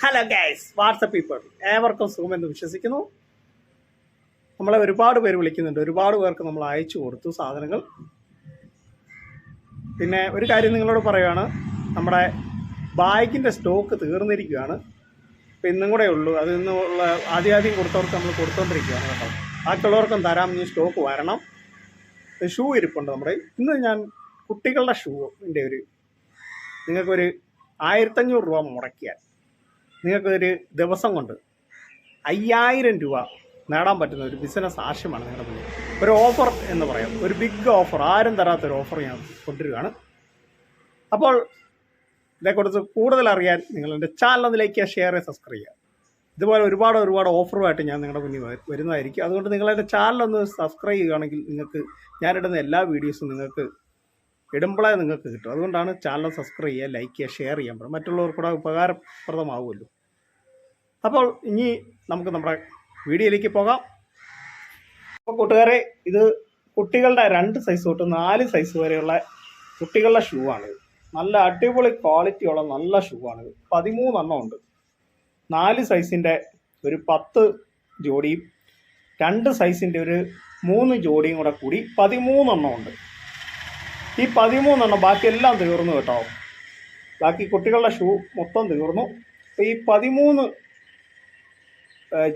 Hello guys, WhatsApp people, ഏവർക്കും സുഖമെന്ന് വിശ്വസിക്കുന്നു. നമ്മളെ ഒരുപാട് പേര് വിളിക്കുന്നുണ്ട്, ഒരുപാട് പേർക്ക് നമ്മൾ അയച്ചു കൊടുത്തു സാധനങ്ങൾ. പിന്നെ ഒരു കാര്യം നിങ്ങളോട് പറയുകയാണ്, നമ്മുടെ ബാഗിൻ്റെ സ്റ്റോക്ക് തീർന്നിരിക്കുകയാണ്. ഇപ്പം ഇന്നും കൂടെ ഉള്ളൂ. അത് ഇന്നുള്ള ആദ്യം കൊടുത്തവർക്ക് നമ്മൾ കൊടുത്തുകൊണ്ടിരിക്കുകയാണ് കേട്ടോ. ബാക്കിയുള്ളവർക്കും തരാം, ഇനി സ്റ്റോക്ക് വരണം. ഷൂ ഇരിപ്പുണ്ട് നമ്മുടെ. ഇന്ന് ഞാൻ കുട്ടികളുടെ ഷൂവിൻ്റെ നിങ്ങൾക്കൊരു 1500 രൂപ മുടക്കിയാൽ നിങ്ങൾക്കൊരു ദിവസം കൊണ്ട് 5000 രൂപ നേടാൻ പറ്റുന്ന ഒരു ബിസിനസ് ആശയമാണ് നിങ്ങളുടെ മുന്നിൽ. ഒരു ഓഫർ എന്ന് പറയാം, ഒരു ബിഗ് ഓഫർ, ആരും തരാത്തൊരു ഓഫർ ഞാൻ കൊണ്ടുവരികയാണ്. അപ്പോൾ ഇതേക്കുറിച്ച് കൂടുതൽ അറിയാൻ നിങ്ങൾ എൻ്റെ ചാനൽ ഒന്ന് ലൈക്ക് ചെയ്യുക, ഷെയർ ചെയ്യുക, സബ്സ്ക്രൈബ് ചെയ്യുക. ഇതുപോലെ ഒരുപാട് ഓഫറുമായിട്ട് ഞാൻ നിങ്ങളുടെ മുന്നിൽ വരുന്നതായിരിക്കും. അതുകൊണ്ട് നിങ്ങളെൻ്റെ ചാനലൊന്ന് സബ്സ്ക്രൈബ് ചെയ്യുകയാണെങ്കിൽ നിങ്ങൾക്ക് ഞാനിടുന്ന എല്ലാ വീഡിയോസും നിങ്ങൾക്ക് ഇടുമ്പോഴേ നിങ്ങൾക്ക് കിട്ടും. അതുകൊണ്ടാണ് ചാനൽ സബ്സ്ക്രൈബ് ചെയ്യുക, ലൈക്ക് ചെയ്യുക, ഷെയർ ചെയ്യാൻ പറ്റും, മറ്റുള്ളവർക്കൂടെ ഉപകാരപ്രദമാവുമല്ലോ. അപ്പോൾ ഇനി നമുക്ക് നമ്മുടെ വീഡിയോയിലേക്ക് പോകാം. അപ്പോൾ കൂട്ടുകാരെ, ഇത് കുട്ടികളുടെ 2 സൈസ് തൊട്ട് 4 സൈസ് വരെയുള്ള കുട്ടികളുടെ ഷൂ ആണിത്. നല്ല അടിപൊളി ക്വാളിറ്റിയുള്ള നല്ല ഷൂ ആണിത്. 13 എണ്ണം ഉണ്ട്. 4 സൈസിൻ്റെ ഒരു 10 ജോഡിയും 2 സൈസിൻ്റെ ഒരു 3 ജോഡിയും കൂടെ കൂടി 13 എണ്ണം ഉണ്ട്. ഈ 13 എണ്ണം, ബാക്കിയെല്ലാം തീർന്നു കേട്ടോ. ബാക്കി കുട്ടികളുടെ ഷൂ മൊത്തം തീർന്നു. അപ്പോൾ ഈ 13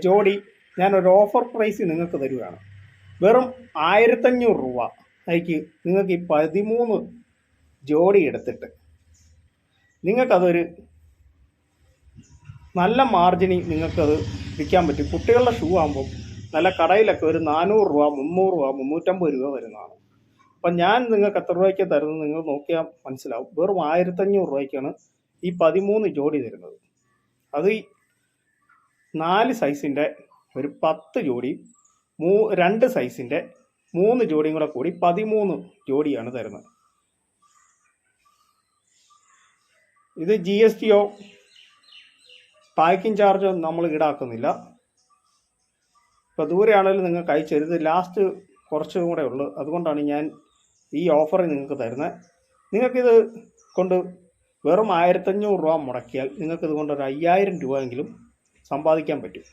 ജോഡി ഞാനൊരു ഓഫർ പ്രൈസ് നിങ്ങൾക്ക് തരുകയാണ്. വെറും 1500 രൂപ ആയിരിക്കും നിങ്ങൾക്ക് ഈ 13 ജോഡി എടുത്തിട്ട് നിങ്ങൾക്കതൊരു നല്ല മാർജിനിൽ നിങ്ങൾക്കത് വിൽക്കാൻ പറ്റും. കുട്ടികളുടെ ഷൂ ആകുമ്പോൾ നല്ല കടയിലൊക്കെ ഒരു 400 രൂപ, 300 രൂപ, 350 രൂപ വരുന്നതാണ്. അപ്പം ഞാൻ നിങ്ങൾക്ക് എത്ര രൂപയ്ക്ക് തരുന്നത് നിങ്ങൾ നോക്കിയാൽ മനസ്സിലാവും. വെറും 1500 രൂപയ്ക്കാണ് ഈ 13 ജോഡി തരുന്നത്. അത് ഈ 4 സൈസിൻ്റെ ഒരു 10 ജോഡിയും 2 സൈസിൻ്റെ 3 ജോഡിയും കൂടെ കൂടി 13 ജോഡിയാണ് തരുന്നത്. ഇത് GST പാക്കിംഗ് ചാർജോ നമ്മൾ ഈടാക്കുന്നില്ല. ഇപ്പോൾ ദൂരെയാണെങ്കിലും നിങ്ങൾക്ക് അയച്ചു തരുന്നത്. ലാസ്റ്റ് കുറച്ചും കൂടെ ഉള്ളു, അതുകൊണ്ടാണ് ഞാൻ ഈ ഓഫർ നിങ്ങൾക്ക് തരുന്നത്. നിങ്ങൾക്കിത് കൊണ്ട് വെറും 1500 രൂപ മുടക്കിയാൽ നിങ്ങൾക്കിത് കൊണ്ട് ഒരു 5000 രൂപയെങ്കിലും സമ്പാദിക്കാൻ പറ്റും.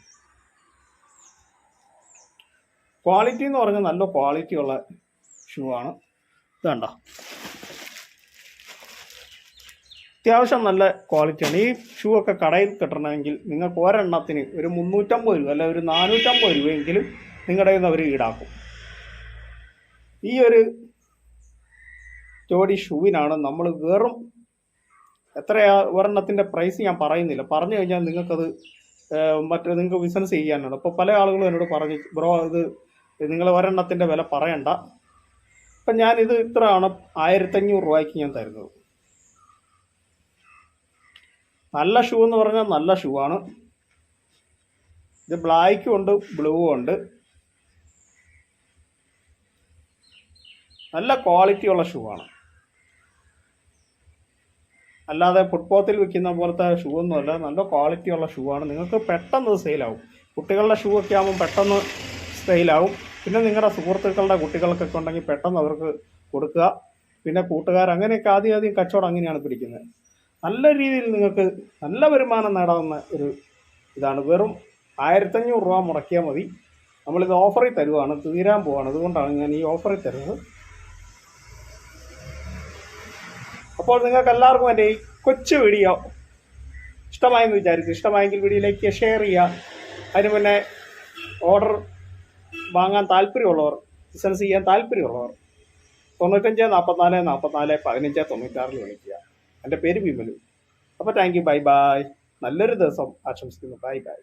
ക്വാളിറ്റി എന്ന് പറഞ്ഞാൽ നല്ല ക്വാളിറ്റിയുള്ള ഷൂ ആണ്. ഇത് കണ്ടോ, അത്യാവശ്യം നല്ല ക്വാളിറ്റിയാണ്. ഈ ഷൂ ഒക്കെ കടയിൽ കിട്ടണമെങ്കിൽ നിങ്ങൾക്ക് ഒരെണ്ണത്തിന് ഒരു 350 രൂപ അല്ല ഒരു 450 രൂപയെങ്കിലും നിങ്ങളുടെ നിന്ന് അവർ ഈടാക്കും. ഈ ഒരു ജോഡി ഷൂവിനാണ് നമ്മൾ വെറും എത്രയാ ഒരെണ്ണത്തിൻ്റെ പ്രൈസ് ഞാൻ പറയുന്നില്ല. പറഞ്ഞു കഴിഞ്ഞാൽ നിങ്ങൾക്കത് നിങ്ങൾക്ക് ബിസിനസ് ചെയ്യാനാണ്. അപ്പോൾ പല ആളുകളും എന്നോട് പറഞ്ഞു, ബ്രോ ഇത് നിങ്ങൾ ഒരെണ്ണത്തിൻ്റെ വില പറയണ്ട. അപ്പം ഞാനിത് ഇത്രയാണ് 1500 രൂപയ്ക്ക് ഞാൻ തരുന്നത്. നല്ല ഷൂ എന്ന് പറഞ്ഞാൽ നല്ല ഷൂ ആണ്. ഇത് ബ്ലാക്കും ഉണ്ട്, ബ്ലൂവും ഉണ്ട്. നല്ല ക്വാളിറ്റിയുള്ള ഷൂ ആണ്. അല്ലാതെ ഫുട്പാത്തിൽ വിൽക്കുന്ന പോലത്തെ ഷൂ ഒന്നുമല്ല, നല്ല ക്വാളിറ്റിയുള്ള ഷൂ ആണ്. നിങ്ങൾക്ക് പെട്ടെന്ന് സെയിലാവും. കുട്ടികളുടെ ഷൂ ഒക്കെ ആകുമ്പോൾ പെട്ടെന്ന് സെയിലാവും. പിന്നെ നിങ്ങളുടെ സുഹൃത്തുക്കളുടെ കുട്ടികൾക്കൊക്കെ ഉണ്ടെങ്കിൽ പെട്ടെന്ന് അവർക്ക് കൊടുക്കുക. പിന്നെ കൂട്ടുകാർ, അങ്ങനെയൊക്കെ ആദ്യം കച്ചവടം അങ്ങനെയാണ് പിടിക്കുന്നത്. നല്ല രീതിയിൽ നിങ്ങൾക്ക് നല്ല വരുമാനം നേടാവുന്ന ഒരു ഇതാണ്. വെറും 1500 രൂപ മുടക്കിയാൽ മതി. നമ്മളിത് ഓഫറിൽ തരുവാണ്, തീരാൻ പോവാണ്. അതുകൊണ്ടാണ് ഞാൻ ഈ ഓഫറിൽ തരുന്നത്. അപ്പോൾ നിങ്ങൾക്ക് എല്ലാവർക്കും എൻ്റെ ഈ കൊച്ചു വീഡിയോ ഇഷ്ടമായെന്ന് വിചാരിച്ചു. ഇഷ്ടമായെങ്കിൽ വീഡിയോയിലേക്ക് ഷെയർ ചെയ്യുക. അതിന് പിന്നെ ഓർഡർ വാങ്ങാൻ താല്പര്യമുള്ളവർ, ബിസിനസ് ചെയ്യാൻ താല്പര്യമുള്ളവർ 95 44 44 15 96 വിളിക്കുക. എൻ്റെ പേര് വിമലു. അപ്പോൾ താങ്ക് യു, ബൈ ബൈ. നല്ലൊരു ദിവസം ആശംസിക്കുന്നു. Bye bye.